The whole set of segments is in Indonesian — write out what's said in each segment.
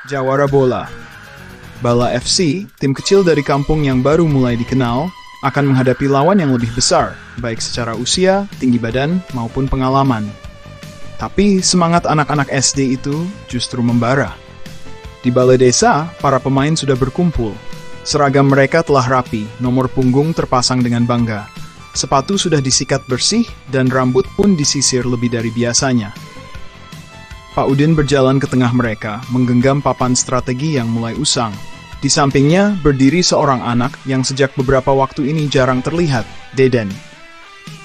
Jawara Bola. Bala FC, tim kecil dari kampung yang baru mulai dikenal, akan menghadapi lawan yang lebih besar, baik secara usia, tinggi badan, maupun pengalaman. Tapi semangat anak-anak SD itu justru membara. Di balai desa, para pemain sudah berkumpul. Seragam mereka telah rapi, nomor punggung terpasang dengan bangga. Sepatu sudah disikat bersih, dan rambut pun disisir lebih dari biasanya. Pak Udin berjalan ke tengah mereka, menggenggam papan strategi yang mulai usang. Di sampingnya berdiri seorang anak yang sejak beberapa waktu ini jarang terlihat, Deden.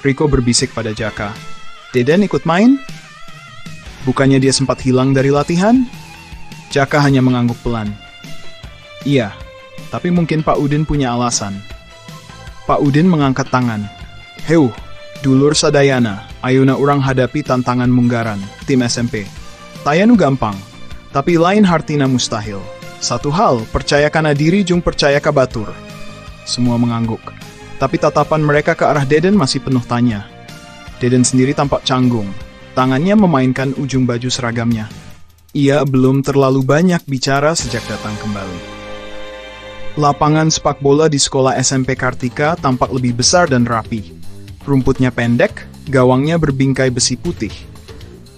Riko berbisik pada Jaka. "Deden ikut main? Bukannya dia sempat hilang dari latihan?" Jaka hanya mengangguk pelan. "Iya, tapi mungkin Pak Udin punya alasan." Pak Udin mengangkat tangan. "Heu, dulur sadayana, ayuna urang hadapi tantangan munggaran, tim SMP. Tayanu gampang, tapi lain hartina mustahil. Satu hal, percaya kana diri jung percaya ka batur." Semua mengangguk, tapi tatapan mereka ke arah Deden masih penuh tanya. Deden sendiri tampak canggung, tangannya memainkan ujung baju seragamnya. Ia belum terlalu banyak bicara sejak datang kembali. Lapangan sepak bola di sekolah SMP Kartika tampak lebih besar dan rapi. Rumputnya pendek, gawangnya berbingkai besi putih.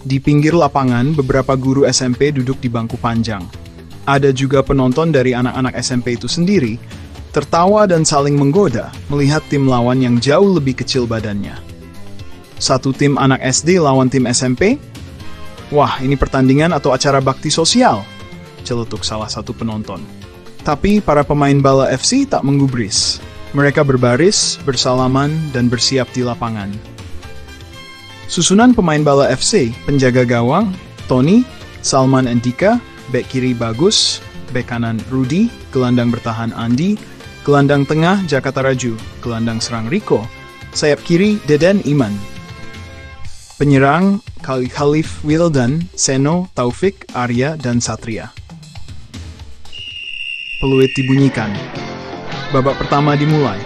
Di pinggir lapangan, beberapa guru SMP duduk di bangku panjang. Ada juga penonton dari anak-anak SMP itu sendiri, tertawa dan saling menggoda melihat tim lawan yang jauh lebih kecil badannya. Satu tim anak SD lawan tim SMP? Wah, ini pertandingan atau acara bakti sosial, celetuk salah satu penonton. Tapi para pemain Bala FC tak menggubris. Mereka berbaris, bersalaman, dan bersiap di lapangan. Susunan pemain Bala FC, penjaga gawang, Tony, Salman Andika, bek kiri Bagus, bek kanan Rudi, gelandang bertahan Andi, gelandang tengah Jakarta Raju, gelandang serang Riko, sayap kiri Deden Iman. Penyerang Khalif Wildan, Seno, Taufik, Arya, dan Satria. Peluit dibunyikan. Babak pertama dimulai.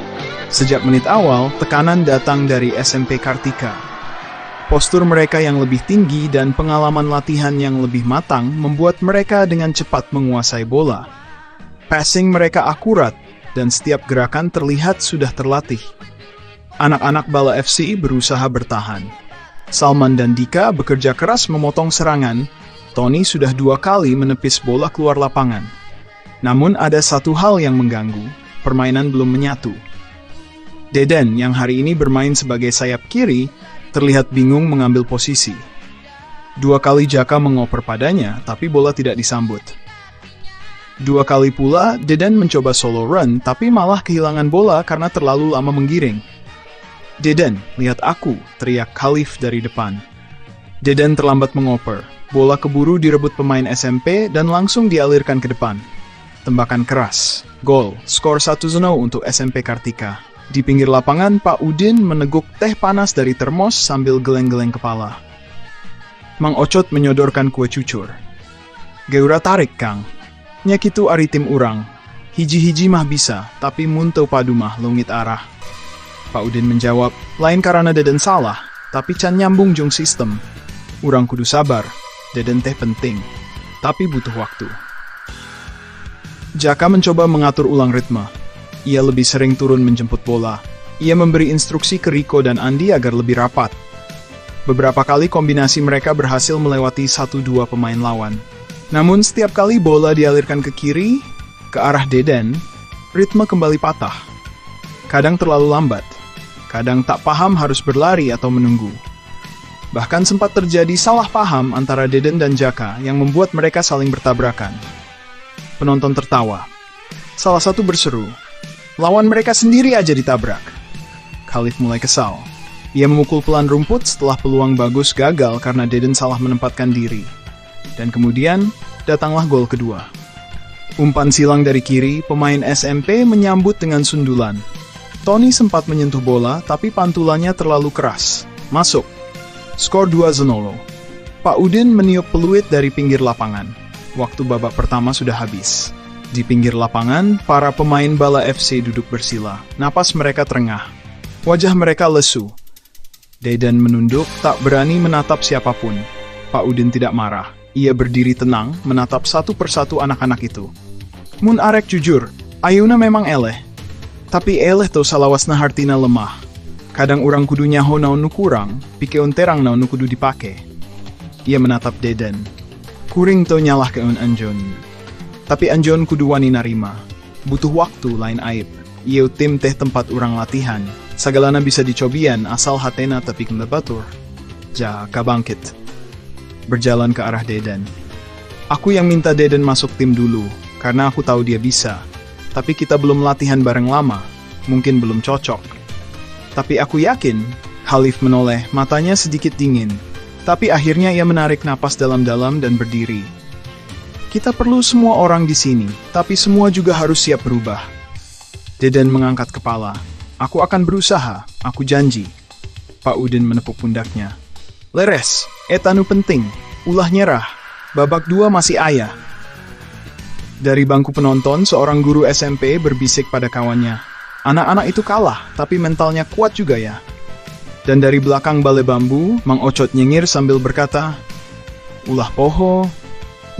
Sejak menit awal, tekanan datang dari SMP Kartika. Postur mereka yang lebih tinggi dan pengalaman latihan yang lebih matang membuat mereka dengan cepat menguasai bola. Passing mereka akurat, dan setiap gerakan terlihat sudah terlatih. Anak-anak Bala FC berusaha bertahan. Salman dan Dika bekerja keras memotong serangan. Tony sudah 2 kali menepis bola keluar lapangan. Namun ada satu hal yang mengganggu, permainan belum menyatu. Deden yang hari ini bermain sebagai sayap kiri, terlihat bingung mengambil posisi. 2 kali Jaka mengoper padanya, tapi bola tidak disambut. 2 kali pula, Deden mencoba solo run, tapi malah kehilangan bola karena terlalu lama menggiring. "Deden, lihat aku," teriak Khalif dari depan. Deden terlambat mengoper. Bola keburu direbut pemain SMP dan langsung dialirkan ke depan. Tembakan keras. Gol. Skor 1-0 untuk SMP Kartika. Di pinggir lapangan, Pak Udin meneguk teh panas dari termos sambil geleng-geleng kepala. Mang Ocot menyodorkan kue cucur. "Geura tarik, Kang. Nya kitu ari tim urang. Hiji-hiji mah bisa, tapi mun teu padu mah leungit arah." Pak Udin menjawab, "Lain karena Deden salah, tapi can nyambung jung sistem. Urang kudu sabar, Deden teh penting, tapi butuh waktu." Jaka mencoba mengatur ulang ritme. Ia lebih sering turun menjemput bola. Ia memberi instruksi ke Riko dan Andi agar lebih rapat. Beberapa kali kombinasi mereka berhasil melewati 1-2 pemain lawan. Namun setiap kali bola dialirkan ke kiri, ke arah Deden, ritme kembali patah. Kadang terlalu lambat, kadang tak paham harus berlari atau menunggu. Bahkan sempat terjadi salah paham antara Deden dan Jaka yang membuat mereka saling bertabrakan. Penonton tertawa. Salah satu berseru, "Lawan mereka sendiri aja ditabrak." Khalif mulai kesal. Ia memukul pelan rumput setelah peluang Bagus gagal karena Deden salah menempatkan diri. Dan kemudian, datanglah gol kedua. Umpan silang dari kiri, pemain SMP menyambut dengan sundulan. Tony sempat menyentuh bola, tapi pantulannya terlalu keras. Masuk. Skor 2-0. Pak Udin meniup peluit dari pinggir lapangan. Waktu babak pertama sudah habis. Di pinggir lapangan, para pemain Bala FC duduk bersila. Napas mereka terengah. Wajah mereka lesu. Deden menunduk, tak berani menatap siapapun. Pak Udin tidak marah. Ia berdiri tenang, menatap satu persatu anak-anak itu. Mun arek jujur, ayuna memang eleh. Tapi eleh to salawasna hartina lemah. Kadang orang kudu nyaho naon nu kurang, pikeun terang naon nu kudu dipake. Ia menatap Deden. Kuring to nyalah keun anjon. Tapi anjon kudu wani narima. Butuh waktu lain aib. Ieu tim teh tempat orang latihan. Sagalana bisa dicobian asal hatena tapi kemlebatur. Jaka bangkit. Berjalan ke arah Deden. Aku yang minta Deden masuk tim dulu, karena aku tahu dia bisa. Tapi kita belum latihan bareng lama. Mungkin belum cocok. Tapi aku yakin, Khalif menoleh, matanya sedikit dingin. Tapi akhirnya ia menarik napas dalam-dalam dan berdiri. Kita perlu semua orang di sini, tapi semua juga harus siap berubah. Deden mengangkat kepala. Aku akan berusaha, aku janji. Pak Udin menepuk pundaknya. Leres, etanu penting, ulah nyerah. Babak 2 masih ayah. Dari bangku penonton, seorang guru SMP berbisik pada kawannya. Anak-anak itu kalah, tapi mentalnya kuat juga ya. Dan dari belakang balai bambu, Mang Ocot nyengir sambil berkata, ulah poho,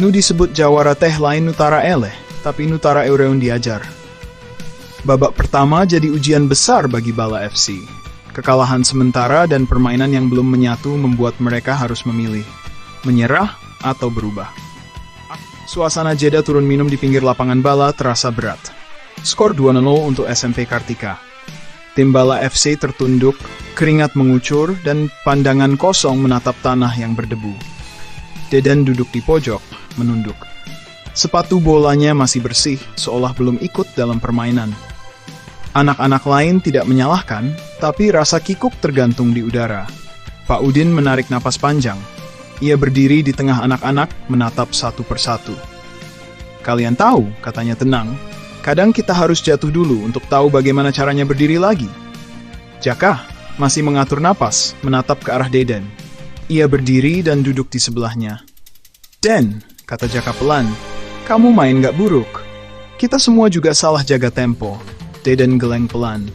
nu disebut jawara teh lain nutara eleh, tapi nutara eureun diajar. Babak pertama jadi ujian besar bagi Bala FC. Kekalahan sementara dan permainan yang belum menyatu membuat mereka harus memilih, menyerah atau berubah. Suasana jeda turun minum di pinggir lapangan Bala terasa berat. Skor 2-0 untuk SMP Kartika. Tim Bala FC tertunduk, keringat mengucur, dan pandangan kosong menatap tanah yang berdebu. Deden duduk di pojok, menunduk. Sepatu bolanya masih bersih, seolah belum ikut dalam permainan. Anak-anak lain tidak menyalahkan, tapi rasa kikuk tergantung di udara. Pak Udin menarik napas panjang. Ia berdiri di tengah anak-anak, menatap satu persatu. Kalian tahu, katanya tenang, kadang kita harus jatuh dulu untuk tahu bagaimana caranya berdiri lagi. Jaka masih mengatur napas, menatap ke arah Deden. Ia berdiri dan duduk di sebelahnya. Den, kata Jaka pelan, kamu main gak buruk. Kita semua juga salah jaga tempo. Deden geleng pelan.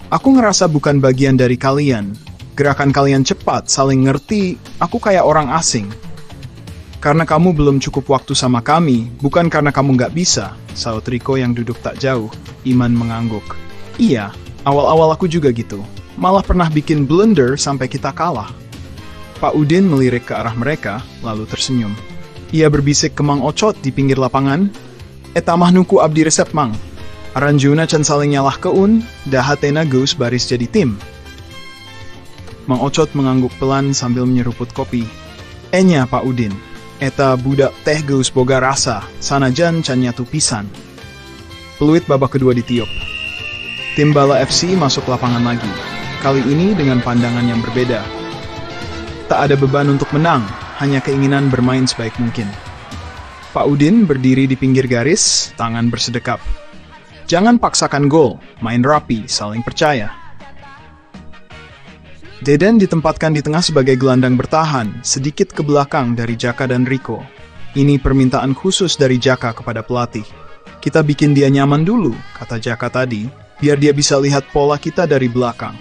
Aku ngerasa bukan bagian dari kalian. Gerakan kalian cepat, saling ngerti, aku kayak orang asing. Karena kamu belum cukup waktu sama kami, bukan karena kamu nggak bisa, saut Riko yang duduk tak jauh. Iman mengangguk. Iya, awal-awal aku juga gitu. Malah pernah bikin blunder sampai kita kalah. Pak Udin melirik ke arah mereka, lalu tersenyum. Ia berbisik ke Mang Ocot di pinggir lapangan. Eta mah nuku abdi resep Mang. Aranjuna can saling nyalah keun, dahatena geus baris jadi tim. Mang Ocot mengangguk pelan sambil menyeruput kopi. Enya Pak Udin. Eta budak teh geus boga rasa, sanajan can nyatu pisan. Peluit babak kedua ditiup. Tim Bala FC masuk lapangan lagi. Kali ini dengan pandangan yang berbeda. Tak ada beban untuk menang, hanya keinginan bermain sebaik mungkin. Pak Udin berdiri di pinggir garis, tangan bersedekap. Jangan paksakan gol, main rapi, saling percaya. Deden ditempatkan di tengah sebagai gelandang bertahan, sedikit ke belakang dari Jaka dan Riko. Ini permintaan khusus dari Jaka kepada pelatih. Kita bikin dia nyaman dulu, kata Jaka tadi, biar dia bisa lihat pola kita dari belakang.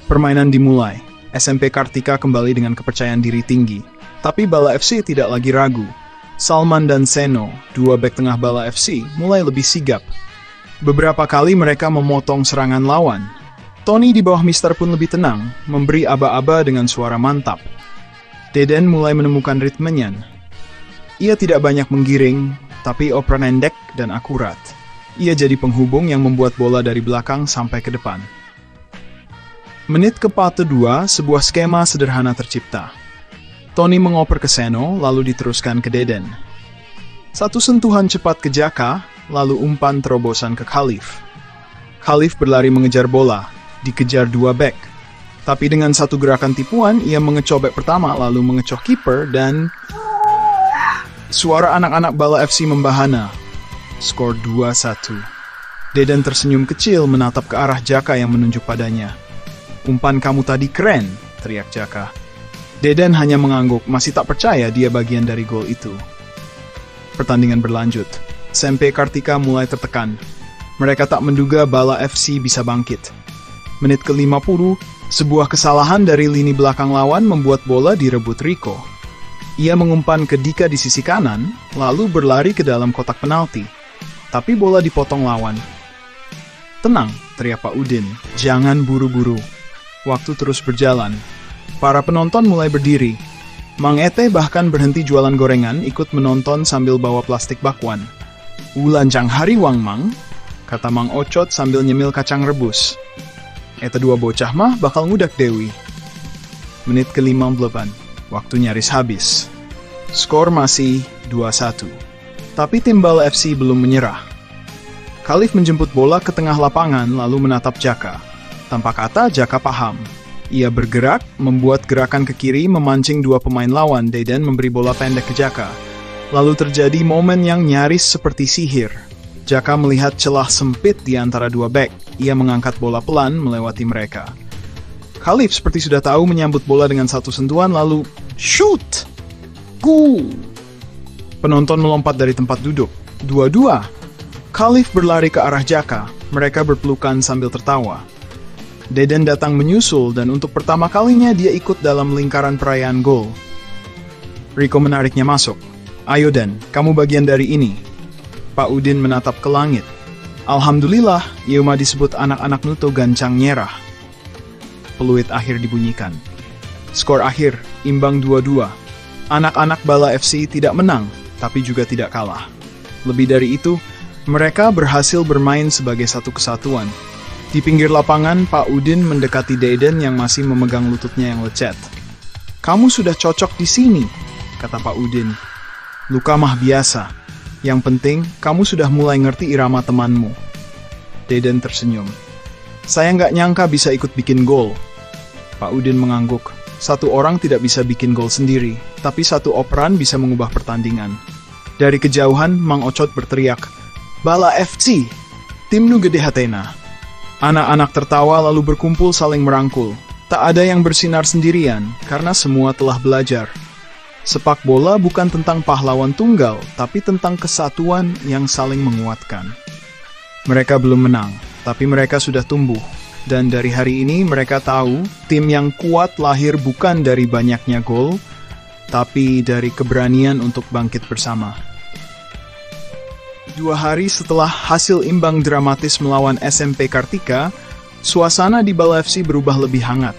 Permainan dimulai. SMP Kartika kembali dengan kepercayaan diri tinggi. Tapi Bala FC tidak lagi ragu. Salman dan Seno, dua bek tengah Bala FC, mulai lebih sigap. Beberapa kali mereka memotong serangan lawan. Tony di bawah Mister pun lebih tenang, memberi aba-aba dengan suara mantap. Deden mulai menemukan ritmenya. Ia tidak banyak menggiring, tapi operan endek dan akurat. Ia jadi penghubung yang membuat bola dari belakang sampai ke depan. Menit ke-42, sebuah skema sederhana tercipta. Tony mengoper ke Seno, lalu diteruskan ke Deden. Satu sentuhan cepat ke Jaka, lalu umpan terobosan ke Khalif. Khalif berlari mengejar bola, dikejar dua bek. Tapi dengan satu gerakan tipuan, ia mengecoh bek pertama, lalu mengecoh kiper, dan suara anak-anak Bala FC membahana. Skor 2-1. Deden tersenyum kecil menatap ke arah Jaka yang menunjuk padanya. Umpan kamu tadi keren, teriak Jaka. Deden hanya mengangguk, masih tak percaya dia bagian dari gol itu. Pertandingan berlanjut. SMP Kartika mulai tertekan. Mereka tak menduga Bala FC bisa bangkit. Menit ke-50, sebuah kesalahan dari lini belakang lawan membuat bola direbut Riko. Ia mengumpan ke Dika di sisi kanan, lalu berlari ke dalam kotak penalti. Tapi bola dipotong lawan. "Tenang," teriak Pak Udin. "Jangan buru-buru." Waktu terus berjalan. Para penonton mulai berdiri. Mang Ete bahkan berhenti jualan gorengan ikut menonton sambil bawa plastik bakwan. "Ulancang hari Wang Mang," kata Mang Ocot sambil nyemil kacang rebus. "Eta dua bocah mah bakal ngudak Dewi." Menit ke-58. Waktu nyaris habis. Skor masih 2-1. Tapi tim Bala FC belum menyerah. Khalif menjemput bola ke tengah lapangan lalu menatap Jaka. Tanpa kata, Jaka paham. Ia bergerak, membuat gerakan ke kiri memancing dua pemain lawan. Deden memberi bola pendek ke Jaka. Lalu terjadi momen yang nyaris seperti sihir. Jaka melihat celah sempit di antara dua bek. Ia mengangkat bola pelan melewati mereka. Khalif seperti sudah tahu menyambut bola dengan satu sentuhan lalu shoot! Goal! Penonton melompat dari tempat duduk. 2-2. Khalif berlari ke arah Jaka. Mereka berpelukan sambil tertawa. Deden datang menyusul dan untuk pertama kalinya dia ikut dalam lingkaran perayaan gol. Riko menariknya masuk. "Ayo Den, kamu bagian dari ini." Pak Udin menatap ke langit. "Alhamdulillah, Yeuma disebut anak-anak Nuto gancang nyerah." Peluit akhir dibunyikan. Skor akhir, imbang 2-2. Anak-anak Bala FC tidak menang, tapi juga tidak kalah. Lebih dari itu, mereka berhasil bermain sebagai satu kesatuan. Di pinggir lapangan, Pak Udin mendekati Deden yang masih memegang lututnya yang lecet. "Kamu sudah cocok di sini," kata Pak Udin. "Luka mah biasa. Yang penting, kamu sudah mulai ngerti irama temanmu." Deden tersenyum. "Saya nggak nyangka bisa ikut bikin gol." Pak Udin mengangguk. Satu orang tidak bisa bikin gol sendiri, tapi satu operan bisa mengubah pertandingan. Dari kejauhan, Mang Ocot berteriak, "Bala FC! Tim nu gede hatena." Anak-anak tertawa lalu berkumpul saling merangkul. Tak ada yang bersinar sendirian, karena semua telah belajar. Sepak bola bukan tentang pahlawan tunggal, tapi tentang kesatuan yang saling menguatkan. Mereka belum menang, tapi mereka sudah tumbuh. Dan dari hari ini mereka tahu, tim yang kuat lahir bukan dari banyaknya gol, tapi dari keberanian untuk bangkit bersama. 2 hari setelah hasil imbang dramatis melawan SMP Kartika, suasana di Bala FC berubah lebih hangat.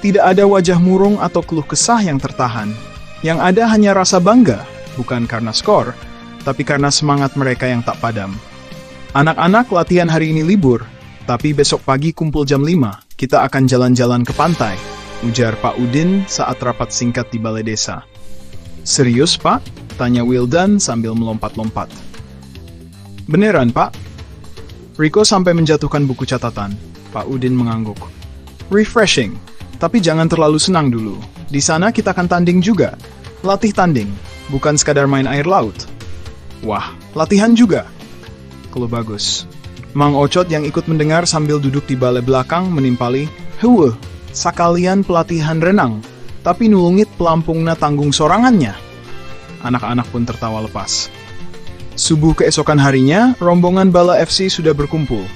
Tidak ada wajah murung atau keluh kesah yang tertahan. Yang ada hanya rasa bangga, bukan karena skor, tapi karena semangat mereka yang tak padam. "Anak-anak, latihan hari ini libur. Tapi besok pagi kumpul jam 5, kita akan jalan-jalan ke pantai," ujar Pak Udin saat rapat singkat di balai desa. "Serius, Pak?" tanya Wildan sambil melompat-lompat. "Beneran, Pak?" Riko sampai menjatuhkan buku catatan. Pak Udin mengangguk. "Refreshing, tapi jangan terlalu senang dulu. Di sana kita akan tanding juga. Latih tanding, bukan sekadar main air laut." "Wah, latihan juga?" "Kalau bagus." Mang Ocot yang ikut mendengar sambil duduk di balai belakang menimpali, "Heueuh, sakalian pelatihan renang, tapi nulungit pelampungna tanggung sorangannya." Anak-anak pun tertawa lepas. Subuh keesokan harinya, rombongan Bala FC sudah berkumpul.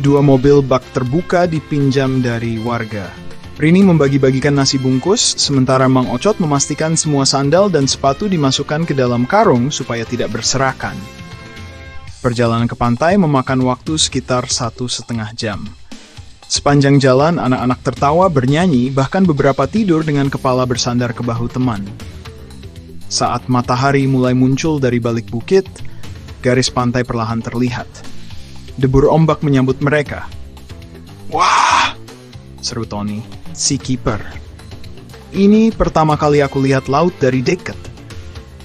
2 mobil bak terbuka dipinjam dari warga. Rini membagi-bagikan nasi bungkus, sementara Mang Ocot memastikan semua sandal dan sepatu dimasukkan ke dalam karung supaya tidak berserakan. Perjalanan ke pantai memakan waktu sekitar 1,5 jam. Sepanjang jalan, anak-anak tertawa, bernyanyi, bahkan beberapa tidur dengan kepala bersandar ke bahu teman. Saat matahari mulai muncul dari balik bukit, garis pantai perlahan terlihat. Debur ombak menyambut mereka. "Wah!" seru Tony, si kiper. "Ini pertama kali aku lihat laut dari dekat.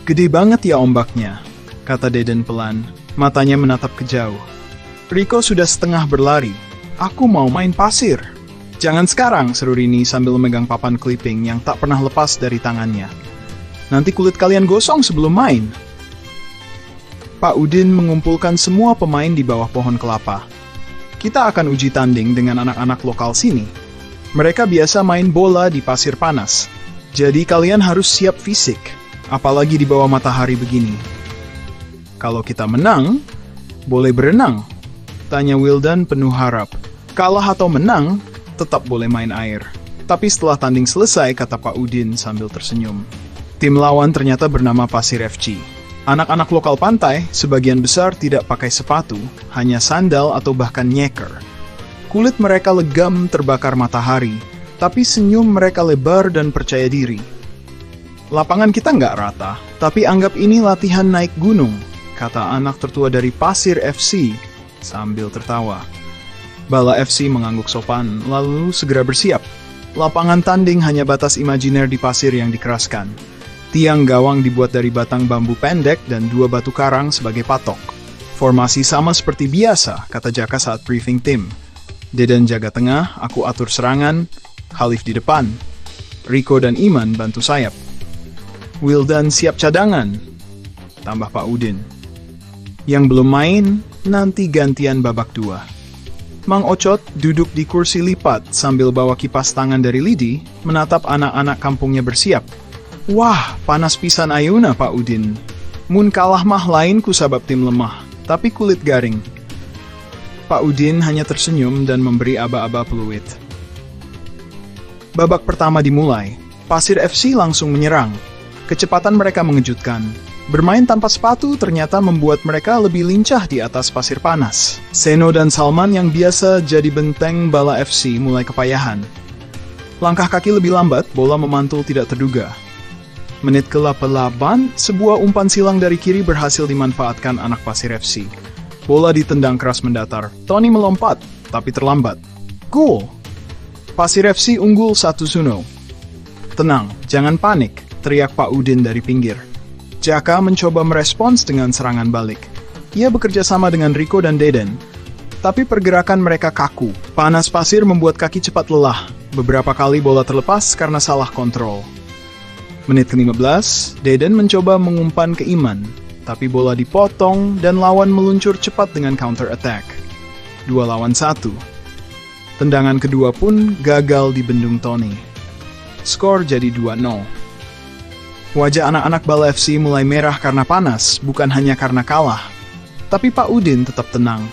Gede banget ya ombaknya," kata Deden pelan. Matanya menatap ke jauh. Riko sudah setengah berlari. "Aku mau main pasir." "Jangan sekarang," seru Rini sambil memegang papan clipping yang tak pernah lepas dari tangannya. "Nanti kulit kalian gosong sebelum main." Pak Udin mengumpulkan semua pemain di bawah pohon kelapa. "Kita akan uji tanding dengan anak-anak lokal sini. Mereka biasa main bola di pasir panas. Jadi kalian harus siap fisik, apalagi di bawah matahari begini. Kalau kita menang, boleh berenang?" tanya Wildan penuh harap. "Kalah atau menang, tetap boleh main air." Tapi setelah tanding selesai, kata Pak Udin sambil tersenyum, Tim lawan ternyata bernama Pasir FC. Anak-anak lokal pantai sebagian besar tidak pakai sepatu, hanya sandal atau bahkan nyeker. Kulit mereka legam terbakar matahari, tapi senyum mereka lebar dan percaya diri. Lapangan kita nggak rata, tapi anggap ini latihan naik gunung, kata anak tertua dari Pasir FC sambil tertawa. Bala FC mengangguk sopan, lalu segera bersiap. Lapangan tanding hanya batas imajiner di pasir yang dikeraskan. Tiang gawang dibuat dari batang bambu pendek dan 2 batu karang sebagai patok. Formasi sama seperti biasa, kata Jaka saat briefing tim. Deden jaga tengah, aku atur serangan, Khalif di depan. Rico dan Iman bantu sayap. Wildan siap cadangan, tambah Pak Udin. Yang belum main, nanti gantian babak 2. Mang Ocot duduk di kursi lipat sambil bawa kipas tangan dari lidi, menatap anak-anak kampungnya bersiap. Wah, panas pisan ayuna Pak Udin. Mun kalah mah lain ku sabab tim lemah, tapi kulit garing. Pak Udin hanya tersenyum dan memberi aba-aba peluit. Babak pertama dimulai. Pasir FC langsung menyerang. Kecepatan mereka mengejutkan. Bermain tanpa sepatu ternyata membuat mereka lebih lincah di atas pasir panas. Seno dan Salman yang biasa jadi benteng Bala FC mulai kepayahan. Langkah kaki lebih lambat, bola memantul tidak terduga. Menit ke-8, sebuah umpan silang dari kiri berhasil dimanfaatkan anak Pasir FC. Bola ditendang keras mendatar. Tony melompat, tapi terlambat. Gol! Pasir FC unggul 1-0. Tenang, jangan panik, teriak Pak Udin dari pinggir. Jaka mencoba merespons dengan serangan balik. Ia bekerja sama dengan Rico dan Deden. Tapi pergerakan mereka kaku. Panas pasir membuat kaki cepat lelah. Beberapa kali bola terlepas karena salah kontrol. Menit ke-15, Deden mencoba mengumpan ke Iman, tapi bola dipotong dan lawan meluncur cepat dengan counter attack. 2 lawan 1. Tendangan kedua pun gagal dibendung Tony. Skor jadi 2-0. Wajah anak-anak Bala FC mulai merah karena panas, bukan hanya karena kalah. Tapi Pak Udin tetap tenang.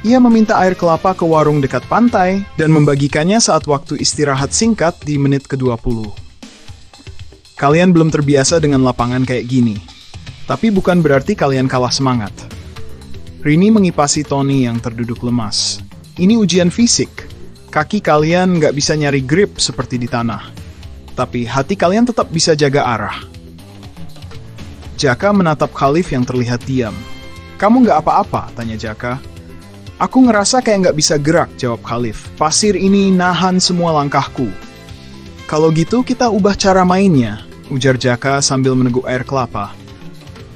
Ia meminta air kelapa ke warung dekat pantai dan membagikannya saat waktu istirahat singkat di menit ke-20. Kalian belum terbiasa dengan lapangan kayak gini. Tapi bukan berarti kalian kalah semangat. Rini mengipasi Tony yang terduduk lemas. Ini ujian fisik. Kaki kalian nggak bisa nyari grip seperti di tanah. Tapi hati kalian tetap bisa jaga arah. Jaka menatap Khalif yang terlihat diam. Kamu nggak apa-apa, tanya Jaka. Aku ngerasa kayak nggak bisa gerak, jawab Khalif. Pasir ini nahan semua langkahku. Kalau gitu kita ubah cara mainnya, ujar Jaka sambil meneguk air kelapa.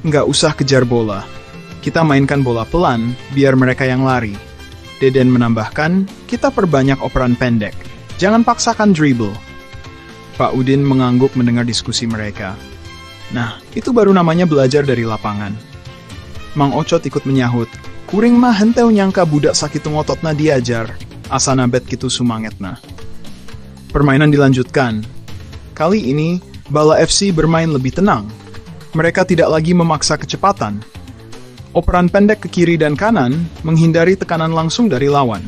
Nggak usah kejar bola. Kita mainkan bola pelan, biar mereka yang lari. Deden menambahkan, kita perbanyak operan pendek. Jangan paksakan dribble. Pak Udin mengangguk mendengar diskusi mereka. Nah, itu baru namanya belajar dari lapangan. Mang Ocot ikut menyahut. Kuring mah henteu nyangka budak sakit ngototna diajar. Asana bet kitu sumangetna. Permainan dilanjutkan. Kali ini, Bala FC bermain lebih tenang. Mereka tidak lagi memaksa kecepatan. Operan pendek ke kiri dan kanan menghindari tekanan langsung dari lawan.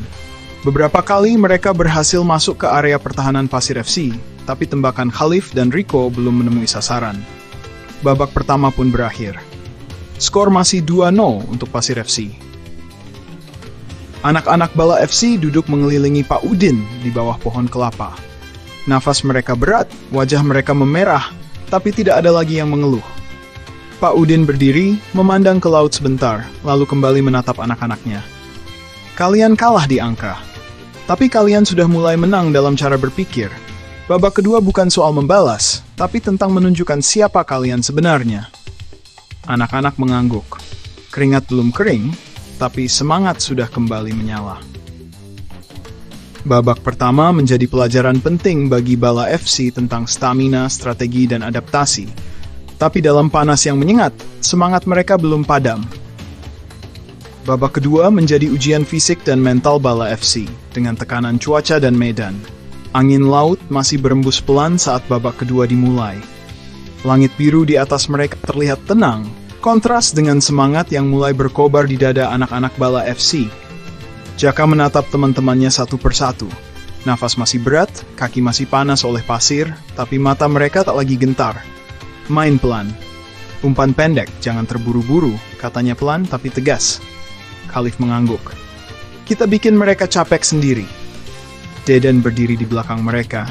Beberapa kali mereka berhasil masuk ke area pertahanan Pasir FC, tapi tembakan Khalif dan Rico belum menemui sasaran. Babak pertama pun berakhir. Skor masih 2-0 untuk Pasir FC. Anak-anak Bala FC duduk mengelilingi Pak Udin di bawah pohon kelapa. Nafas mereka berat, wajah mereka memerah, tapi tidak ada lagi yang mengeluh. Pak Udin berdiri, memandang ke laut sebentar, lalu kembali menatap anak-anaknya. Kalian kalah di angka. Tapi kalian sudah mulai menang dalam cara berpikir. Babak kedua bukan soal membalas, tapi tentang menunjukkan siapa kalian sebenarnya. Anak-anak mengangguk. Keringat belum kering, tapi semangat sudah kembali menyala. Babak pertama menjadi pelajaran penting bagi Bala FC tentang stamina, strategi, dan adaptasi. Tapi dalam panas yang menyengat, semangat mereka belum padam. Babak kedua menjadi ujian fisik dan mental Bala FC, dengan tekanan cuaca dan medan. Angin laut masih berembus pelan saat babak kedua dimulai. Langit biru di atas mereka terlihat tenang, kontras dengan semangat yang mulai berkobar di dada anak-anak Bala FC. Jaka menatap teman-temannya satu persatu. Nafas masih berat, kaki masih panas oleh pasir, tapi mata mereka tak lagi gentar. Main pelan. Umpan pendek, jangan terburu-buru, katanya pelan tapi tegas. Khalif mengangguk. Kita bikin mereka capek sendiri. Deden berdiri di belakang mereka.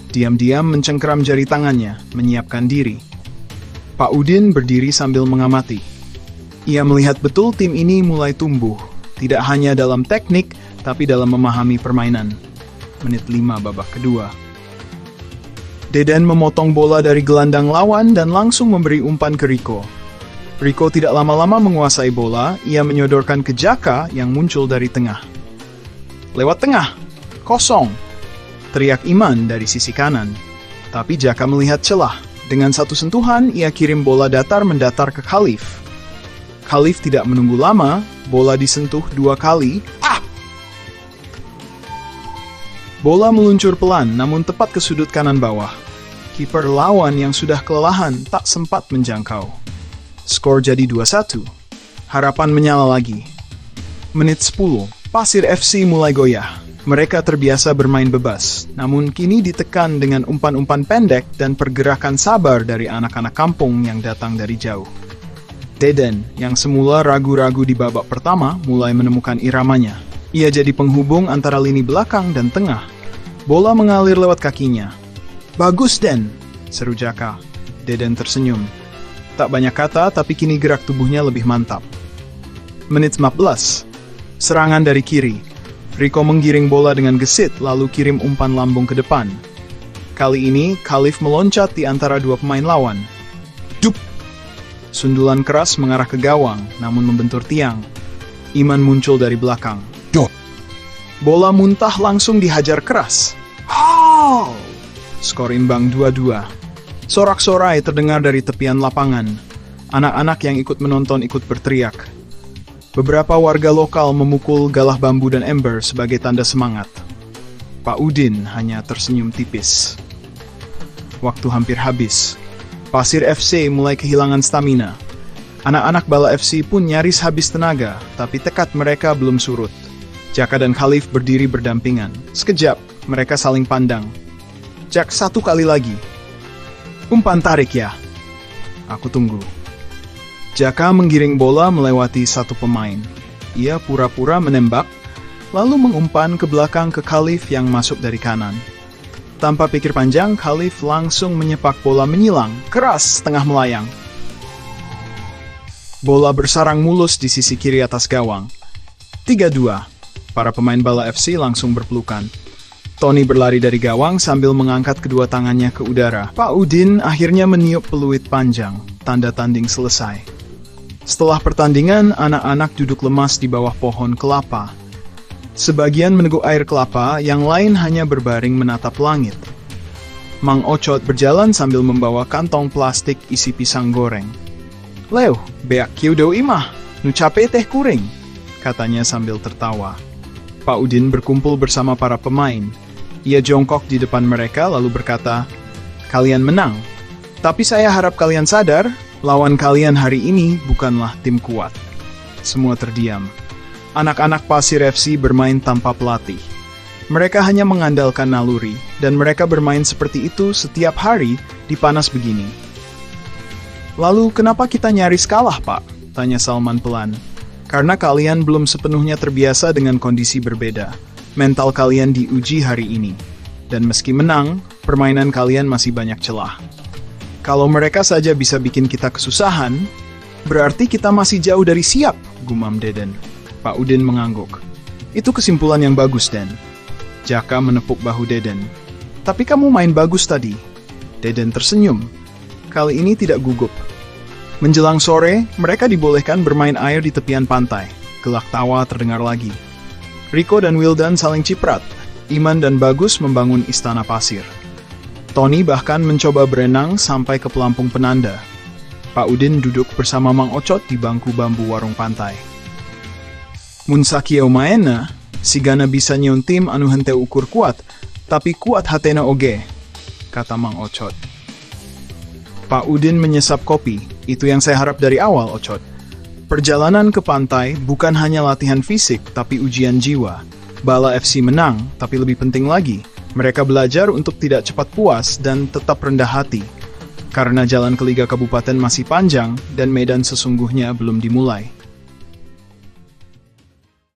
Diam-diam mencengkeram jari tangannya, menyiapkan diri. Pak Udin berdiri sambil mengamati. Ia melihat betul tim ini mulai tumbuh, tidak hanya dalam teknik, tapi dalam memahami permainan. Menit 5 babak kedua. Deden memotong bola dari gelandang lawan dan langsung memberi umpan ke Rico. Rico tidak lama-lama menguasai bola, ia menyodorkan ke Jaka yang muncul dari tengah. Lewat tengah, kosong, teriak Iman dari sisi kanan. Tapi Jaka melihat celah. Dengan satu sentuhan, ia kirim bola datar mendatar ke Khalif. Khalif tidak menunggu lama, bola disentuh 2 kali. Bola meluncur pelan namun tepat ke sudut kanan bawah. Kiper lawan yang sudah kelelahan tak sempat menjangkau. Skor jadi 2-1. Harapan menyala lagi. Menit 10, Pasir FC mulai goyah. Mereka terbiasa bermain bebas, namun kini ditekan dengan umpan-umpan pendek dan pergerakan sabar dari anak-anak kampung yang datang dari jauh. Deden, yang semula ragu-ragu di babak pertama, mulai menemukan iramanya. Ia jadi penghubung antara lini belakang dan tengah. Bola mengalir lewat kakinya. Bagus, Den, seru Jaka. Deden tersenyum. Tak banyak kata, tapi kini gerak tubuhnya lebih mantap. Menit 15. Serangan dari kiri. Rico menggiring bola dengan gesit, lalu kirim umpan lambung ke depan. Kali ini, Khalif meloncat di antara 2 pemain lawan. Dup! Sundulan keras mengarah ke gawang, namun membentur tiang. Iman muncul dari belakang. Bola muntah langsung dihajar keras. Skor imbang 2-2. Sorak-sorai terdengar dari tepian lapangan. Anak-anak yang ikut menonton ikut berteriak. Beberapa warga lokal memukul galah bambu dan ember sebagai tanda semangat. Pak Udin hanya tersenyum tipis. Waktu hampir habis. Pasir FC mulai kehilangan stamina. Anak-anak Bala FC pun nyaris habis tenaga, tapi tekad mereka belum surut. Jaka dan Khalif berdiri berdampingan. Sekejap, mereka saling pandang. Jak, 1 kali lagi. Umpan tarik ya. Aku tunggu. Jaka menggiring bola melewati 1 pemain. Ia pura-pura menembak, lalu mengumpan ke belakang ke Khalif yang masuk dari kanan. Tanpa pikir panjang, Khalif langsung menyepak bola menyilang, keras tengah melayang. Bola bersarang mulus di sisi kiri atas gawang. 3-2. Para pemain Bala FC langsung berpelukan. Tony berlari dari gawang sambil mengangkat kedua tangannya ke udara. Pak Udin akhirnya meniup peluit panjang, tanda tanding selesai. Setelah pertandingan, anak-anak duduk lemas di bawah pohon kelapa. Sebagian meneguk air kelapa, yang lain hanya berbaring menatap langit. Mang Ocot berjalan sambil membawa kantong plastik isi pisang goreng. Leo, beak kiu do imah, nu cape teh kuring, katanya sambil tertawa. Pak Udin berkumpul bersama para pemain. Ia jongkok di depan mereka lalu berkata, "Kalian menang. Tapi saya harap kalian sadar, lawan kalian hari ini bukanlah tim kuat." Semua terdiam. Anak-anak Pasir FC bermain tanpa pelatih. Mereka hanya mengandalkan naluri, dan mereka bermain seperti itu setiap hari di panas begini. "Lalu kenapa kita nyaris kalah, Pak?" tanya Salman pelan. "Karena kalian belum sepenuhnya terbiasa dengan kondisi berbeda. Mental kalian diuji hari ini. Dan meski menang, permainan kalian masih banyak celah. Kalau mereka saja bisa bikin kita kesusahan, berarti kita masih jauh dari siap," gumam Deden. Pak Udin mengangguk. "Itu kesimpulan yang bagus, Den." Jaka menepuk bahu Deden. "Tapi kamu main bagus tadi." Deden tersenyum. Kali ini tidak gugup. Menjelang sore, mereka dibolehkan bermain air di tepian pantai. Gelak tawa terdengar lagi. Rico dan Wildan saling ciprat. Iman dan Bagus membangun istana pasir. Tony bahkan mencoba berenang sampai ke pelampung penanda. Pak Udin duduk bersama Mang Ocot di bangku bambu warung pantai. "Mun sakieu maena, sigana bisa nyeun tim anu henteu ukur kuat, tapi kuat hatena oge," kata Mang Ocot. Pak Udin menyesap kopi. "Itu yang saya harap dari awal, Ocot. Perjalanan ke pantai bukan hanya latihan fisik, tapi ujian jiwa. Bala FC menang, tapi lebih penting lagi, mereka belajar untuk tidak cepat puas dan tetap rendah hati. karena jalan ke Liga Kabupaten masih panjang dan medan sesungguhnya belum dimulai.